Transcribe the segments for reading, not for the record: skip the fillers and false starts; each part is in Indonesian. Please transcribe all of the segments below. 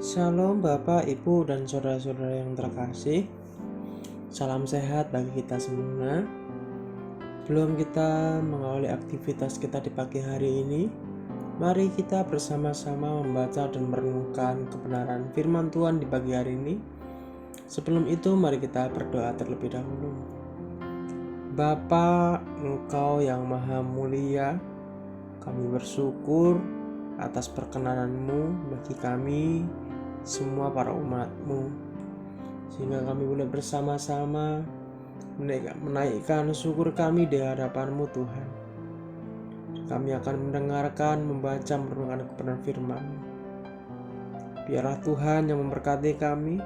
Shalom Bapak, Ibu, dan saudara-saudara yang terkasih. Salam sehat bagi kita semua. Sebelum kita mengawali aktivitas kita di pagi hari ini, mari kita bersama-sama membaca dan merenungkan kebenaran firman Tuhan di pagi hari ini. Sebelum itu, mari kita berdoa terlebih dahulu. Bapa, Engkau yang maha mulia, kami bersyukur atas perkenanan-Mu bagi kami semua para umat-Mu, sehingga kami boleh bersama-sama menaikkan syukur kami di hadapan-Mu Tuhan. Kami akan mendengarkan, membaca, merenungkan kebenaran firman-Mu. Biarlah Tuhan yang memberkati kami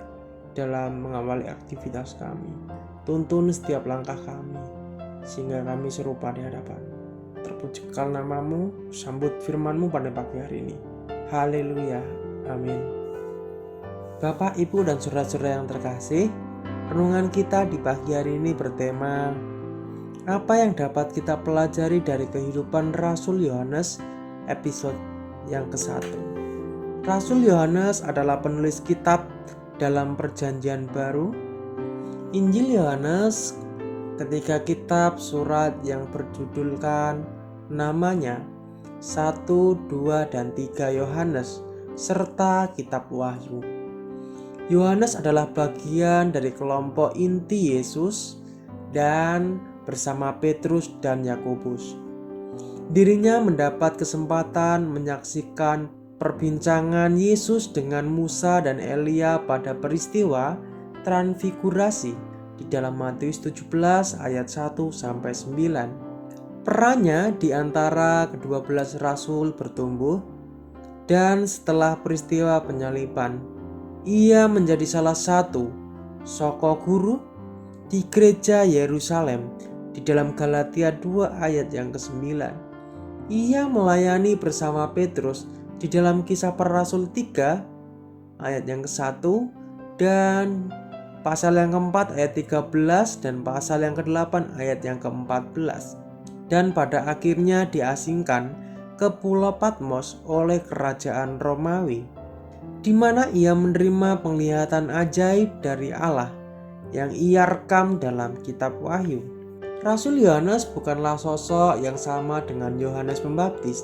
dalam mengawali aktivitas kami. Tuntun setiap langkah kami, sehingga kami serupa di hadapan-Mu. Terpujilah nama-Mu, sambut firman-Mu pada pagi hari ini. Haleluya, amin. Bapak, Ibu, dan saudara-saudara yang terkasih, renungan kita di pagi hari ini bertema apa yang dapat kita pelajari dari kehidupan Rasul Yohanes episode yang ke-1. Rasul Yohanes adalah penulis kitab dalam Perjanjian Baru. Injil Yohanes ketika kitab surat yang berjudulkan namanya 1, 2, dan 3 Yohanes serta kitab Wahyu. Yohanes adalah bagian dari kelompok inti Yesus dan bersama Petrus dan Yakobus. Dirinya mendapat kesempatan menyaksikan perbincangan Yesus dengan Musa dan Elia pada peristiwa transfigurasi di dalam Matius 17 ayat 1-9. Perannya di antara ke-12 rasul bertumbuh, dan setelah peristiwa penyaliban, ia menjadi salah satu soko guru di gereja Yerusalem di dalam Galatia 2 ayat yang ke-9. Ia melayani bersama Petrus di dalam Kisah Para Rasul 3 ayat yang ke-1 dan pasal yang ke-4 ayat 13 dan pasal yang ke-8 ayat yang ke-14. Dan pada akhirnya diasingkan ke Pulau Patmos oleh kerajaan Romawi, di mana ia menerima penglihatan ajaib dari Allah yang ia rekam dalam kitab Wahyu. Rasul Yohanes bukanlah sosok yang sama dengan Yohanes Pembaptis.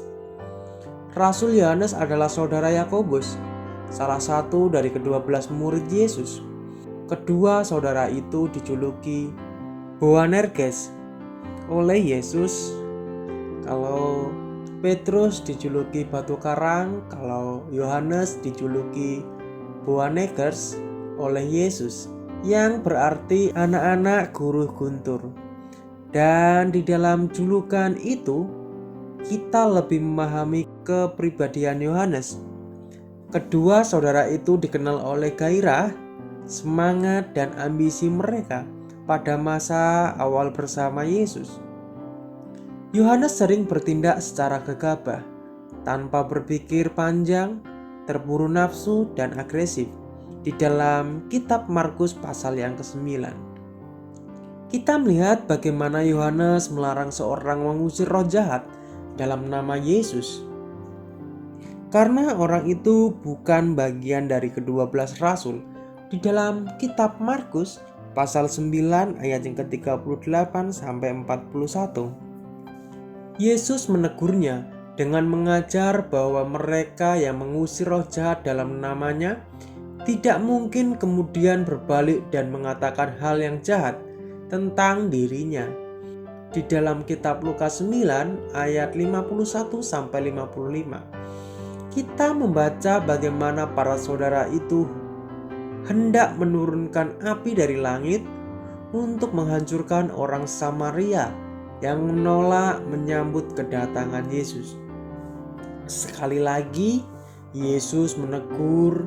Rasul Yohanes adalah saudara Yakobus, salah satu dari ke-12 murid Yesus. Kedua saudara itu dijuluki Boanerges oleh Yesus. Kalau Petrus dijuluki batu karang, kalau Yohanes dijuluki Boanerges oleh Yesus, yang berarti anak-anak guru guntur. Dan di dalam julukan itu, kita lebih memahami kepribadian Yohanes. Kedua saudara itu dikenal oleh gairah, semangat, dan ambisi mereka pada masa awal bersama Yesus. Yohanes sering bertindak secara gegabah, tanpa berpikir panjang, terburu nafsu, dan agresif di dalam kitab Markus pasal yang ke-9. Kita melihat bagaimana Yohanes melarang seorang mengusir roh jahat dalam nama Yesus, karena orang itu bukan bagian dari ke-12 rasul. Di dalam kitab Markus pasal 9 ayat yang ke-38-41, Yesus menegurnya dengan mengajar bahwa mereka yang mengusir roh jahat dalam namanya tidak mungkin kemudian berbalik dan mengatakan hal yang jahat tentang dirinya. Di dalam kitab Lukas 9 ayat 51-55, kita membaca bagaimana para saudara itu hendak menurunkan api dari langit untuk menghancurkan orang Samaria yang menolak menyambut kedatangan Yesus. Sekali lagi, Yesus menegur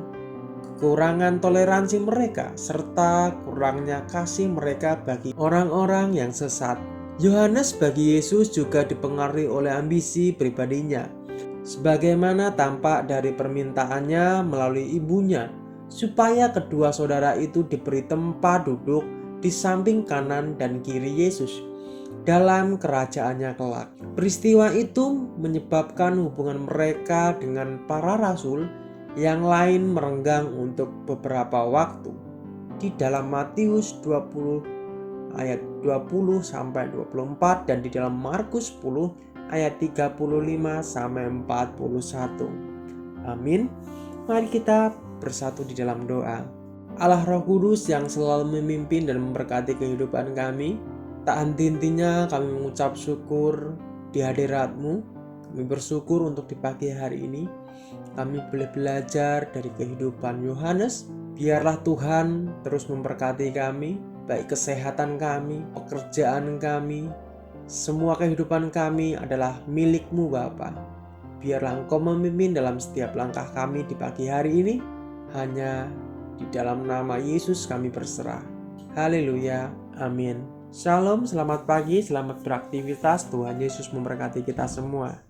kekurangan toleransi mereka serta kurangnya kasih mereka bagi orang-orang yang sesat. Yohanes bagi Yesus juga dipengaruhi oleh ambisi pribadinya, sebagaimana tampak dari permintaannya melalui ibunya, supaya kedua saudara itu diberi tempat duduk di samping kanan dan kiri Yesus dalam kerajaannya kelak. Peristiwa itu menyebabkan hubungan mereka dengan para rasul yang lain merenggang untuk beberapa waktu. Di dalam Matius 20 ayat 20 sampai 24 dan di dalam Markus 10 ayat 35 sampai 41. Amin. Mari kita bersatu di dalam doa. Allah Roh Kudus yang selalu memimpin dan memberkati kehidupan kami, tak henti-hentinya kami mengucap syukur di hadirat-Mu. Kami bersyukur untuk di pagi hari ini kami boleh belajar dari kehidupan Yohanes. Biarlah Tuhan terus memberkati kami, baik kesehatan kami, pekerjaan kami, semua kehidupan kami adalah milik-Mu Bapa. Biarlah Engkau memimpin dalam setiap langkah kami di pagi hari ini. Hanya di dalam nama Yesus kami berserah. Haleluya. Amin. Shalom, selamat pagi, selamat beraktivitas. Tuhan Yesus memberkati kita semua.